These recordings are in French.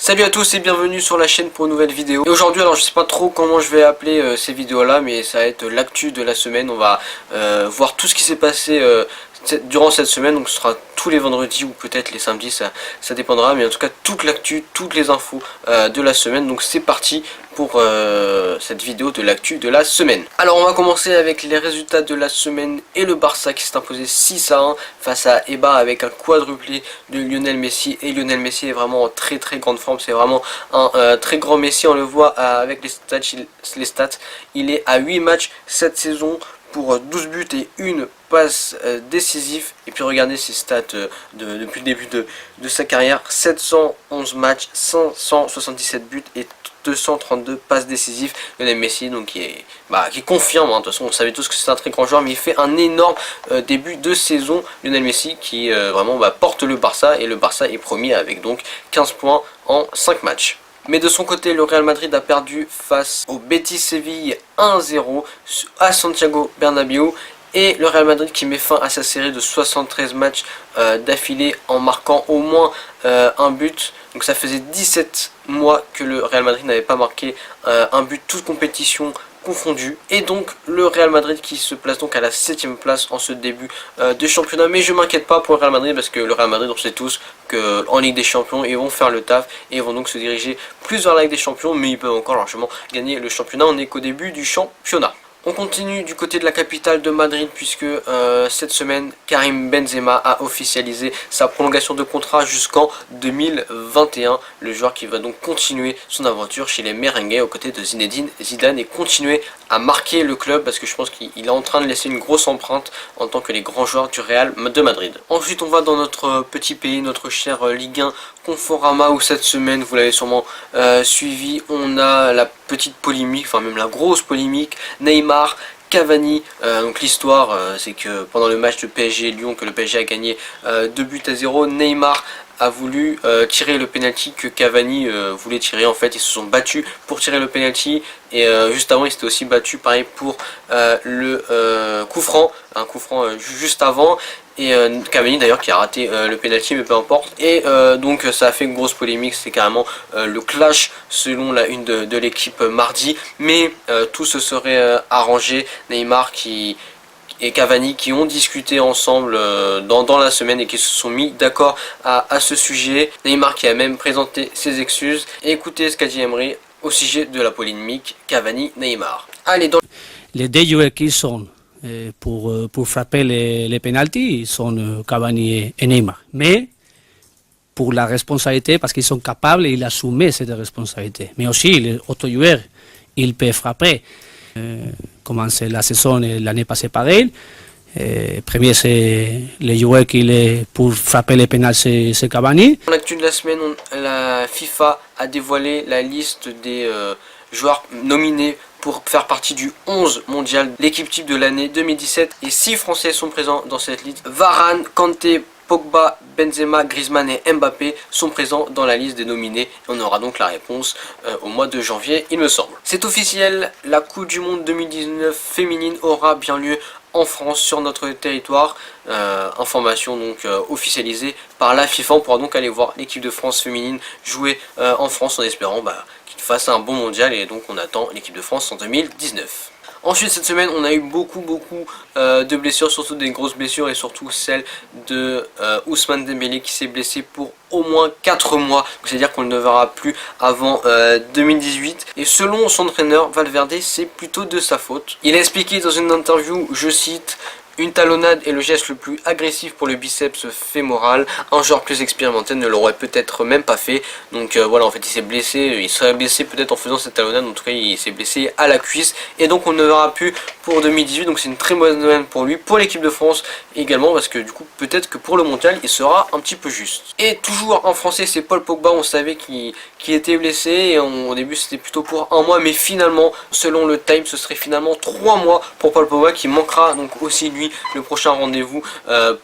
Salut à tous et bienvenue sur la chaîne pour une nouvelle vidéo. Et aujourd'hui, alors je sais pas trop comment je vais appeler ces vidéos là, mais ça va être l'actu de la semaine. On va voir tout ce qui s'est passé durant cette semaine. Donc ce sera tous les vendredis ou peut-être les samedis, ça dépendra. Mais en tout cas toute l'actu, toutes les infos de la semaine. Donc c'est parti pour cette vidéo de l'actu de la semaine. Alors on va commencer avec les résultats de la semaine et le Barça qui s'est imposé 6-1 face à Eibar avec un quadruplé de Lionel Messi. Et Lionel Messi est vraiment en très grande forme, c'est vraiment un très grand Messi, on le voit avec les stats, il est à 8 matchs cette saison pour 12 buts et une passe décisive. Et puis regardez ses stats depuis le début de sa carrière, 711 matchs, 577 buts et 232 passes décisives. Lionel Messi donc qui confirme, de toute façon on savait tous que c'est un très grand joueur, mais il fait un énorme début de saison. Lionel Messi qui vraiment porte le Barça, et le Barça est premier avec donc 15 points en 5 matchs. Mais de son côté, le Real Madrid a perdu face au Betis Séville 1-0 à Santiago Bernabéu. Et le Real Madrid qui met fin à sa série de 73 matchs d'affilée en marquant au moins un but. Donc ça faisait 17 mois que le Real Madrid n'avait pas marqué un but, toute compétition confondue. Et donc le Real Madrid qui se place donc à la 7ème place en ce début de championnat. Mais je m'inquiète pas pour le Real Madrid, parce que le Real Madrid, on sait tous qu'en Ligue des Champions ils vont faire le taf et ils vont donc se diriger plus vers la Ligue des Champions. Mais ils peuvent encore largement gagner le championnat, on n'est qu'au début du championnat. On continue du côté de la capitale de Madrid, puisque cette semaine, Karim Benzema a officialisé sa prolongation de contrat jusqu'en 2021. Le joueur qui va donc continuer son aventure chez les Merengues aux côtés de Zinedine Zidane et continuer à marquer le club, parce que je pense qu'il est en train de laisser une grosse empreinte en tant que les grands joueurs du Real de Madrid. Ensuite, on va dans notre petit pays, notre cher Ligue 1 Conforama, où cette semaine, vous l'avez sûrement suivi, on a la petite polémique, enfin même la grosse polémique, Neymar, Cavani. Donc l'histoire c'est que pendant le match de PSG Lyon, que le PSG a gagné 2-0, Neymar a voulu tirer le penalty que Cavani voulait tirer. En fait ils se sont battus pour tirer le penalty, et juste avant ils s'étaient aussi battus pareil pour le coup franc, un coup franc juste avant. Et Cavani d'ailleurs qui a raté le penalty, mais peu importe. Et donc ça a fait une grosse polémique, c'est carrément le clash selon la une de l'équipe mardi. Mais tout se serait arrangé. Neymar et Cavani qui ont discuté ensemble dans la semaine et qui se sont mis d'accord à ce sujet. Neymar qui a même présenté ses excuses. Et écoutez ce qu'a dit Emery au sujet de la polémique Cavani-Neymar. Allez, les deux joueurs qui sont pour frapper les pénaltys, ils sont Cavani et Neymar. Mais pour la responsabilité, parce qu'ils sont capables, ils assument cette responsabilité. Mais aussi, les autres joueurs, ils peuvent frapper. Commencer la saison l'année passée pareil. Premier, c'est le joueur qui est pour frapper les pénals, c'est Cavani. Dans l'actu de la semaine, la FIFA a dévoilé la liste des joueurs nominés pour faire partie du 11 mondial, l'équipe type de l'année 2017. Et 6 Français sont présents dans cette liste. Varane, Kanté, Pogba, Benzema, Griezmann et Mbappé sont présents dans la liste des nominés. On aura donc la réponse au mois de janvier, il me semble. C'est officiel, la Coupe du Monde 2019 féminine aura bien lieu en France, sur notre territoire. Information donc officialisée par la FIFA. On pourra donc aller voir l'équipe de France féminine jouer en France, en espérant qu'il fasse un bon mondial, et donc on attend l'équipe de France en 2019. Ensuite cette semaine on a eu beaucoup de blessures, surtout des grosses blessures, et surtout celle de Ousmane Dembélé qui s'est blessé pour au moins 4 mois. C'est-à-dire qu'on ne le verra plus avant 2018. Et selon son entraîneur Valverde, c'est plutôt de sa faute. Il a expliqué dans une interview, je cite: une talonnade est le geste le plus agressif pour le biceps fémoral. Un joueur plus expérimenté ne l'aurait peut-être même pas fait. Donc voilà, en fait il s'est blessé, il serait blessé peut-être en faisant cette talonnade. En tout cas il s'est blessé à la cuisse, et donc on ne le verra plus pour 2018. Donc c'est une très bonne nouvelle pour lui, pour l'équipe de France également, parce que du coup peut-être que pour le mondial il sera un petit peu juste. Et toujours en français, c'est Paul Pogba. On savait qu'il était blessé, et au début c'était plutôt pour 1 mois, mais finalement selon le Time ce serait finalement 3 mois pour Paul Pogba, qui manquera donc aussi lui le prochain rendez-vous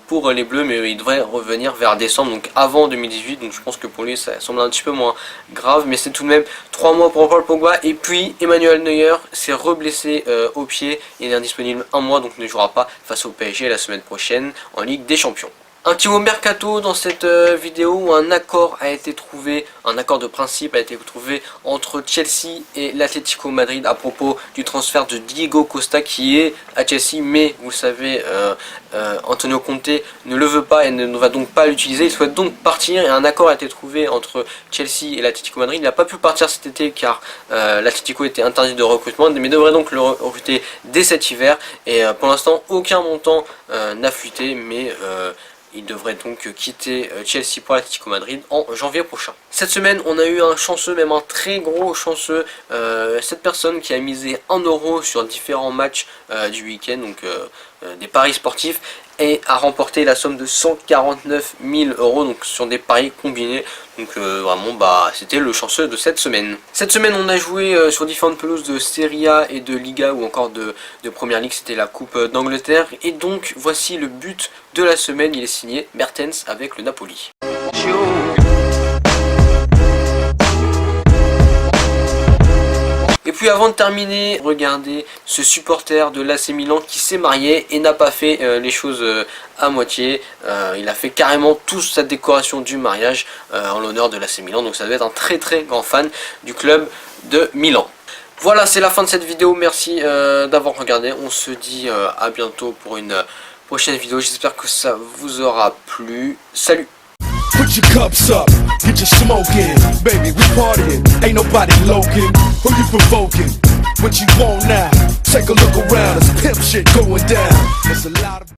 pour les Bleus, mais il devrait revenir vers décembre, donc avant 2018. Donc je pense que pour lui ça semble un petit peu moins grave, mais c'est tout de même 3 mois pour Paul Pogba. Et puis Emmanuel Neuer s'est reblessé au pied, il est indisponible 1 mois, donc ne jouera pas face au PSG la semaine prochaine en Ligue des Champions. Un petit mot mercato dans cette vidéo où un accord a été trouvé, un accord de principe a été trouvé entre Chelsea et l'Atlético Madrid à propos du transfert de Diego Costa qui est à Chelsea, mais vous savez Antonio Conte ne le veut pas et ne va donc pas l'utiliser, il souhaite donc partir et un accord a été trouvé entre Chelsea et l'Atlético Madrid. Il n'a pas pu partir cet été car l'Atlético était interdit de recrutement, mais devrait donc le recruter dès cet hiver et pour l'instant aucun montant n'a fuité, mais il devrait donc quitter Chelsea pour l'Atlético Madrid en janvier prochain. Cette semaine, on a eu un chanceux, même un très gros chanceux, cette personne qui a misé 1 euro sur différents matchs du week-end, donc des paris sportifs, et a remporté la somme de 149 000 euros, donc sur des paris combinés. Donc vraiment, c'était le chanceux de cette semaine. Cette semaine, on a joué sur différentes pelouses de Serie A et de Liga ou encore de Première Ligue, c'était la Coupe d'Angleterre. Et donc, voici le but de la semaine, il est signé Mertens avec le Napoli. Et puis avant de terminer, regardez ce supporter de l'AC Milan qui s'est marié et n'a pas fait les choses à moitié. Il a fait carrément toute sa décoration du mariage en l'honneur de l'AC Milan. Donc ça devait être un très très grand fan du club de Milan. Voilà, c'est la fin de cette vidéo. Merci d'avoir regardé. On se dit à bientôt pour une prochaine vidéo. J'espère que ça vous aura plu. Salut! Put your cups up, get your smoke in. Baby, we partying, ain't nobody loking. Who you provoking? What you want now? Take a look around, there's pimp shit going down. There's a lot of